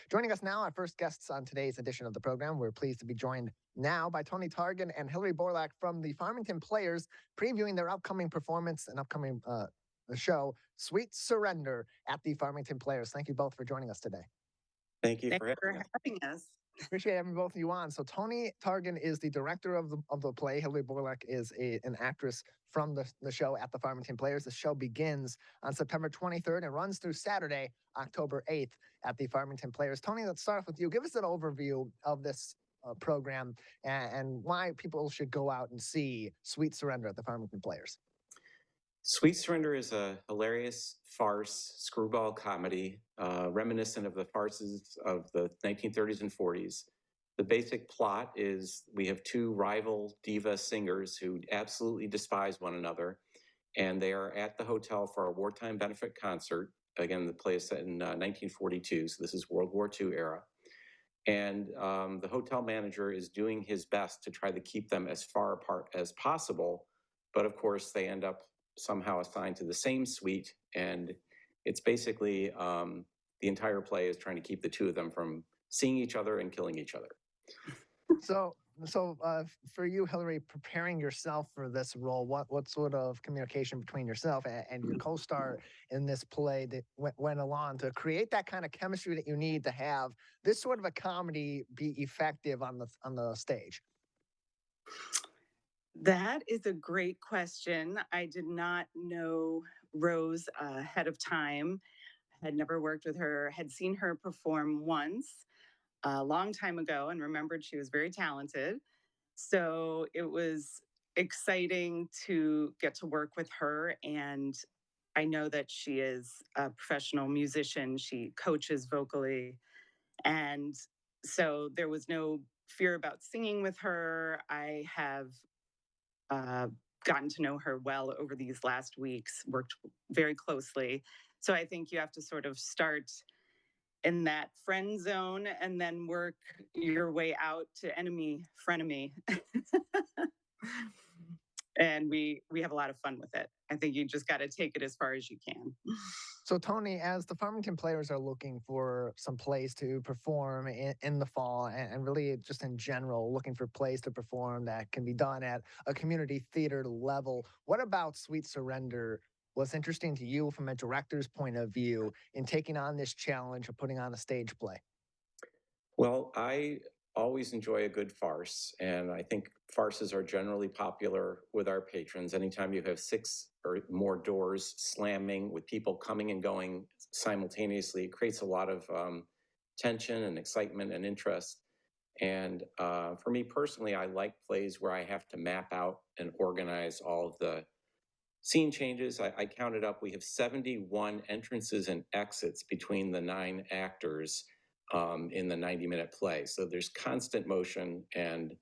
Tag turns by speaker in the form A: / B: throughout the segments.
A: Joining us now, our first guests on today's edition of the program. We're pleased to be joined now by Tony Targen and Hilary Borlack from the Farmington Players, previewing their upcoming performance and upcoming show, Sweet Surrender, at the Farmington Players. Thank you both for joining us today.
B: Thank you
C: Thanks
B: for
C: having us.
A: Appreciate having both of you on. So Tony Targen is the director of the play. Hilary Borlack is an actress from the show at the Farmington Players. The show begins on September 23rd and runs through Saturday, October 8th at the Farmington Players. Tony, let's start off with you. Give us an overview of this program and why people should go out and see Sweet Surrender at the Farmington Players.
B: Sweet Surrender is a hilarious farce, screwball comedy, reminiscent of the farces of the 1930s and 40s. The basic plot is we have two rival diva singers who absolutely despise one another, and they are at the hotel for a wartime benefit concert. Again, the play is set in 1942, so this is World War II era. And the hotel manager is doing his best to try to keep them as far apart as possible, but of course they end up somehow assigned to the same suite, and it's basically the entire play is trying to keep the two of them from seeing each other and killing each other.
A: So for you, Hilary, preparing yourself for this role, what sort of communication between yourself and your co-star in this play that went along to create that kind of chemistry that you need to have this sort of a comedy be effective on the stage?
C: That is a great question. I did not know Rose ahead of time. Had never worked with her, had seen her perform once a long time ago and remembered she was very talented. So it was exciting to get to work with her. And I know that she is a professional musician. She coaches vocally. And so there was no fear about singing with her. I have gotten to know her well over these last weeks, worked very closely. So I think you have to sort of start in that friend zone and then work your way out to enemy, frenemy. And we have a lot of fun with it. I think you just got to take it as far as you can.
A: So, Tony, as the Farmington Players are looking for some plays to perform in the fall and really just in general looking for plays to perform that can be done at a community theater level, what about Sweet Surrender was interesting to you from a director's point of view in taking on this challenge of putting on a stage play?
B: Well, I always enjoy a good farce, and I think farces are generally popular with our patrons. Anytime you have 6 or more doors slamming with people coming and going simultaneously, it creates a lot of tension and excitement and interest. And for me personally, I like plays where I have to map out and organize all of the scene changes. I counted up, we have 71 entrances and exits between the 9 actors in the 90-minute play. So there's constant motion, and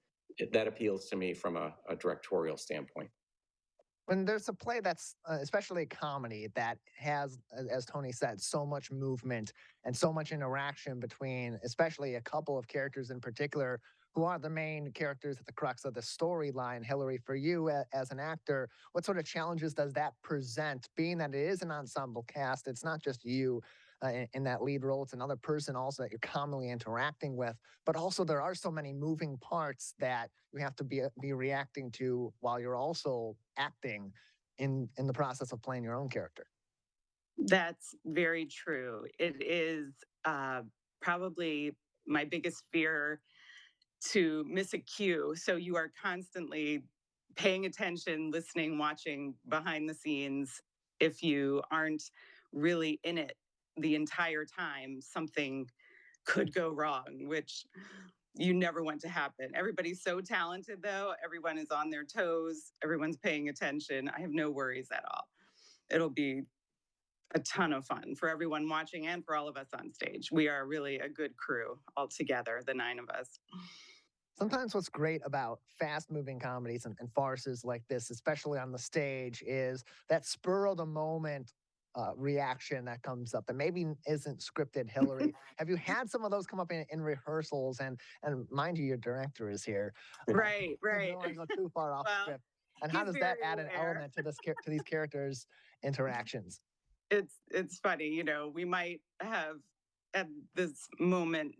B: that appeals to me from a directorial standpoint.
A: When there's a play that's especially a comedy that has, as Tony said, so much movement and so much interaction between especially a couple of characters in particular who are the main characters at the crux of the storyline. Hilary, for you as an actor, what sort of challenges does that present, being that it is an ensemble cast? It's not just you in that lead role. It's another person also that you're commonly interacting with, but also there are so many moving parts that you have to be reacting to while you're also acting in the process of playing your own character.
C: That's very true. It is probably my biggest fear to miss a cue. So you are constantly paying attention, listening, watching behind the scenes. If you aren't really in it the entire time, something could go wrong, which you never want to happen. Everybody's so talented, though. Everyone is on their toes. Everyone's paying attention. I have no worries at all. It'll be a ton of fun for everyone watching and for all of us on stage. We are really a good crew all together, the 9 of us.
A: Sometimes what's great about fast-moving comedies and farces like this, especially on the stage, is that spur of the moment reaction that comes up that maybe isn't scripted. Hilary, have you had some of those come up in rehearsals? And mind you, your director is here.
C: Right.
A: You don't want to go too far off script. And how does that add an element to these characters' interactions?
C: It's funny, we might have at this moment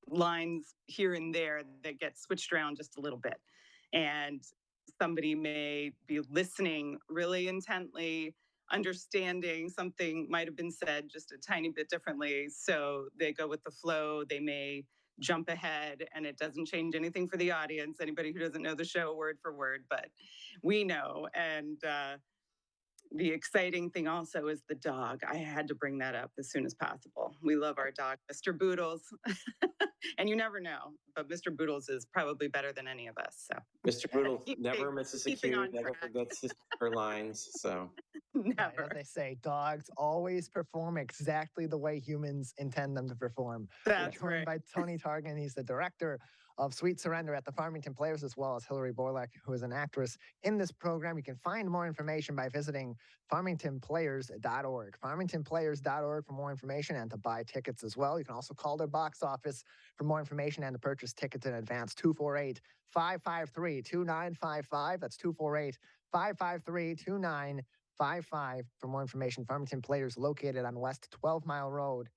C: lines here and there that get switched around just a little bit. And somebody may be listening really intently, understanding something might have been said just a tiny bit differently. So they go with the flow. They may jump ahead and it doesn't change anything for the audience, anybody who doesn't know the show word for word, but we know. And the exciting thing also is the dog. I had to bring that up as soon as possible. We love our dog, Mr. Boodles. And you never know, but Mr. Boodles is probably better than any of us. So
B: Mr. Brutal never misses a
C: keeping
B: cue,
C: on
B: never
C: track.
B: forgets her lines. So
A: Right, as
C: Never.
A: they say, dogs always perform exactly the way humans intend them to perform. We're
C: That's
A: joined
C: right.
A: by Tony Targen. He's the director of Sweet Surrender at the Farmington Players, as well as Hilary Borlack, who is an actress in this program. You can find more information by visiting farmingtonplayers.org. Farmingtonplayers.org for more information and to buy tickets as well. You can also call their box office for more information and to purchase tickets in advance. 248 553 2955. That's 248 553 2955 for more information. Farmington Players located on West 12 Mile Road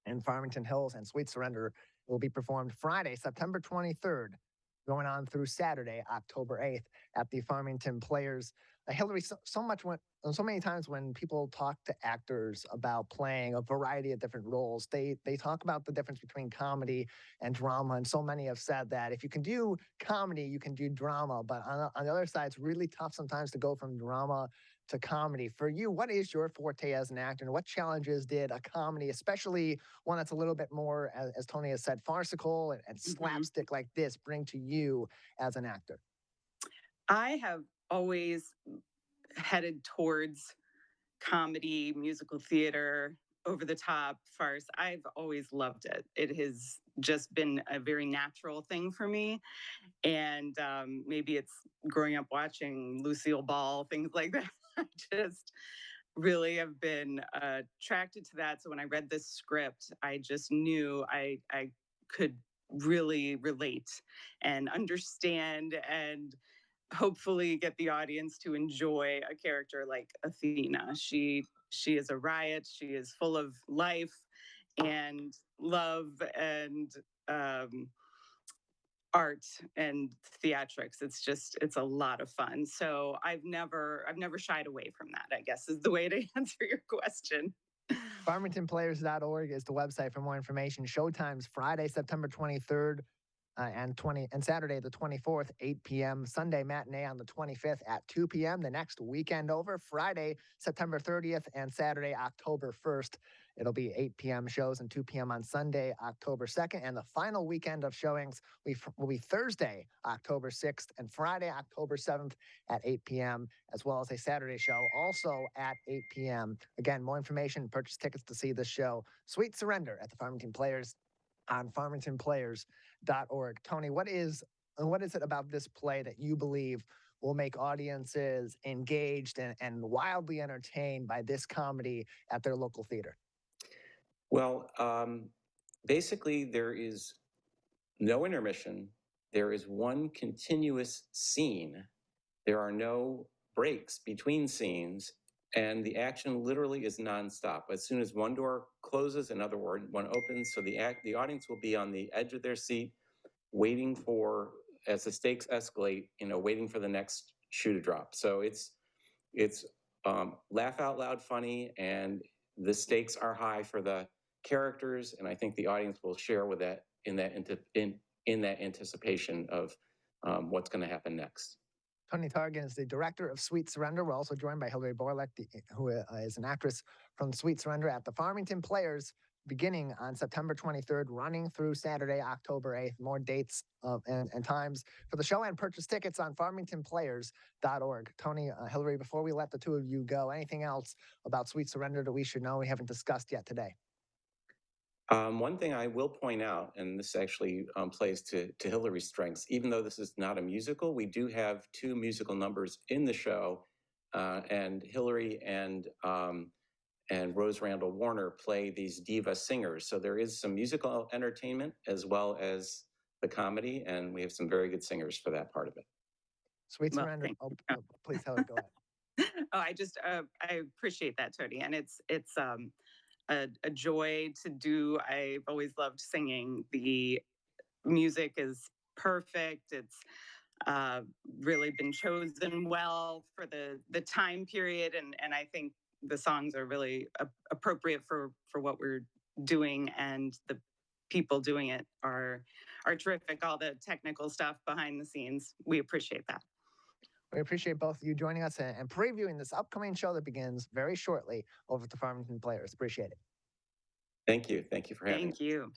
A: in Farmington Hills, and Sweet Surrender will be performed Friday, September 23rd, going on through Saturday, October 8th at the Farmington Players. Hilary, so many times when people talk to actors about playing a variety of different roles, they talk about the difference between comedy and drama. And so many have said that if you can do comedy, you can do drama. But on the other side, it's really tough sometimes to go from drama to comedy. For you, what is your forte as an actor, and what challenges did a comedy, especially one that's a little bit more, as Tony has said, farcical and slapstick like this, bring to you as an actor?
C: I have always headed towards comedy, musical theater, over the top farce. I've always loved it. It has just been a very natural thing for me. And maybe it's growing up watching Lucille Ball, things like that. I just really have been attracted to that. So when I read this script, I just knew I could really relate and understand and hopefully get the audience to enjoy a character like Athena. She is a riot. She is full of life and love and art and theatrics. It's a lot of fun. So I've never shied away from that, I guess is the way to answer your question.
A: FarmingtonPlayers.org is the website for more information. Showtimes Friday, September 23rd, and Saturday the 24th, 8 p.m. Sunday matinee on the 25th at 2 p.m. The next weekend over, Friday, September 30th, and Saturday, October 1st. It'll be 8 p.m. shows and 2 p.m. on Sunday, October 2nd. And the final weekend of showings will be Thursday, October 6th, and Friday, October 7th at 8 p.m., as well as a Saturday show also at 8 p.m. Again, more information, purchase tickets to see this show. Sweet Surrender at the Farmington Players on farmingtonplayers.org. Tony, what is it about this play that you believe will make audiences engaged and wildly entertained by this comedy at their local theater?
B: Well, basically, there is no intermission. There is one continuous scene. There are no breaks between scenes, and the action literally is nonstop. As soon as one door closes, another one opens. So the audience will be on the edge of their seat, waiting for, as the stakes escalate, waiting for the next shoe to drop. So it's laugh out loud funny, and the stakes are high for the characters, and I think the audience will share with that in that anticipation of what's going to happen next.
A: Tony Targen is the director of Sweet Surrender. We're also joined by Hilary Borlack, who is an actress from Sweet Surrender at the Farmington Players, beginning on September 23rd, running through Saturday, October 8th. More dates and times for the show and purchase tickets on farmingtonplayers.org. Tony, Hilary, before we let the two of you go, anything else about Sweet Surrender that we should know we haven't discussed yet today?
B: One thing I will point out, and this actually plays to Hilary's strengths, even though this is not a musical, we do have two musical numbers in the show, and Hilary and Rose Randall Warner play these diva singers. So there is some musical entertainment as well as the comedy, and we have some very good singers for that part of it.
A: Sweet Surrender. Please, Hilary, go ahead.
C: I appreciate that, Tony, and it's a joy to do. I've always loved singing. The music is perfect. It's really been chosen well for the time period, and I think the songs are really appropriate for what we're doing, and the people doing it are terrific. All the technical stuff behind the scenes, we appreciate that.
A: We appreciate both of you joining us and previewing this upcoming show that begins very shortly over at the Farmington Players. Appreciate it.
B: Thank you. Thank you for having me.
C: Thank you.